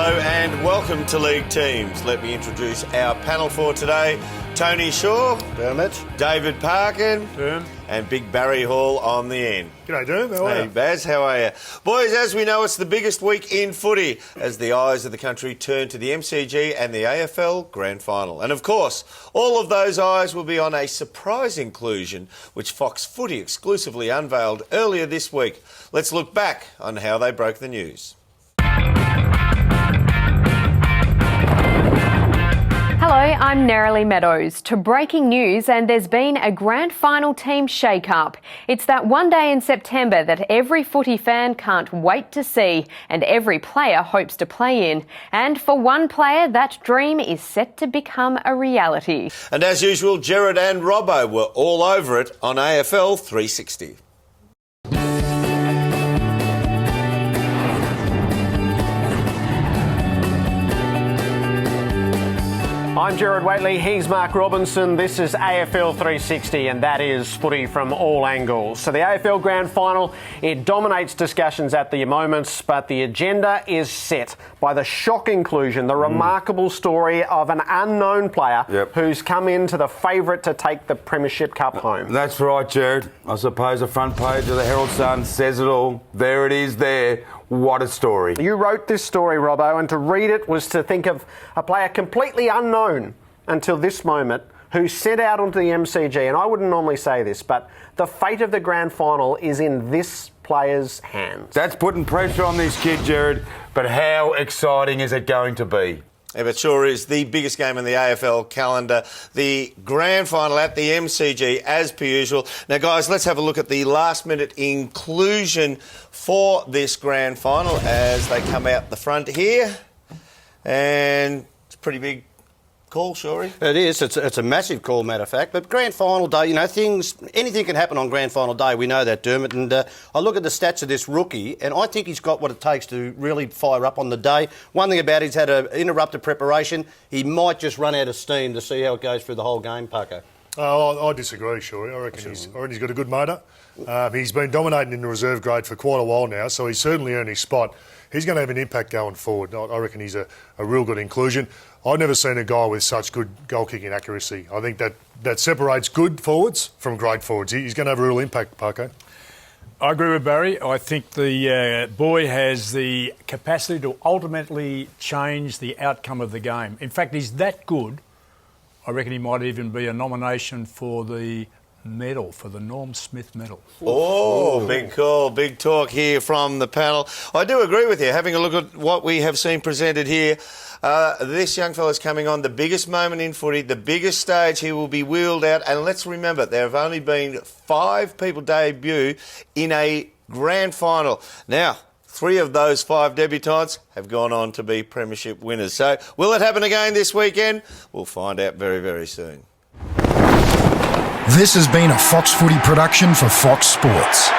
Hello and welcome to League Teams. Let me introduce our panel for today. Tony Shaw. Dermot. David Parkin. Derm. And Big Barry Hall on the end. G'day, Derm. How are you? Hey, Baz, how are you? Boys, as we know, it's the biggest week in footy as the eyes of the country turn to the MCG and the AFL Grand Final. And, of course, all of those eyes will be on a surprise inclusion which Fox Footy exclusively unveiled earlier this week. Let's look back on how they broke the news. Hello, I'm Nerily Meadows. To breaking news, and there's been a grand final team shake-up. It's that one day in September that every footy fan can't wait to see and every player hopes to play in. And for one player, that dream is set to become a reality. And as usual, Gerard and Robbo were all over it on AFL 360. I'm Gerard Waitley, he's Mark Robinson, this is AFL 360 and that is footy from all angles. So the AFL Grand Final, it dominates discussions at the moments, but the agenda is set by the shock inclusion, the remarkable story of an unknown player who's come into the favourite to take the Premiership Cup home. That's right, Gerard. I suppose the front page of the Herald Sun says it all. There it is there. What a story. You wrote this story, Robbo, and to read it was to think of a player completely unknown until this moment who set out onto the MCG, and I wouldn't normally say this, but the fate of the grand final is in this player's hands. That's putting pressure on this kid, Gerard, but how exciting is it going to be? Yeah, it sure is the biggest game in the AFL calendar, the grand final at the MCG, as per usual. Now, guys, let's have a look at the last-minute inclusion for this grand final as they come out the front here. And it's a pretty big call, Shorey. It is. It's a massive call, matter of fact. But grand final day, you know, anything can happen on grand final day. We know that, Dermot. And I look at the stats of this rookie, and I think he's got what it takes to really fire up on the day. One thing about it, he's had an interrupted preparation. He might just run out of steam to see how it goes through the whole game, Paco. I disagree, Shorey. I reckon he's got a good motor. He's been dominating in the reserve grade for quite a while now, so he's certainly earned his spot. He's going to have an impact going forward. I reckon he's a real good inclusion. I've never seen a guy with such good goal-kicking accuracy. I think that separates good forwards from great forwards. He's going to have a real impact, Paco. I agree with Barry. I think the boy has the capacity to ultimately change the outcome of the game. In fact, he's that good, I reckon he might even be a nomination for the medal, for the Norm Smith medal. Oh, big call, big talk here from the panel. I do agree with you. Having a look at what we have seen presented here, this young fella's coming on the biggest moment in footy, the biggest stage he will be wheeled out. And let's remember, there have only been 5 people debut in a grand final. Now, 3 of those 5 debutants have gone on to be premiership winners. So will it happen again this weekend? We'll find out very, very soon. This has been a Fox Footy production for Fox Sports.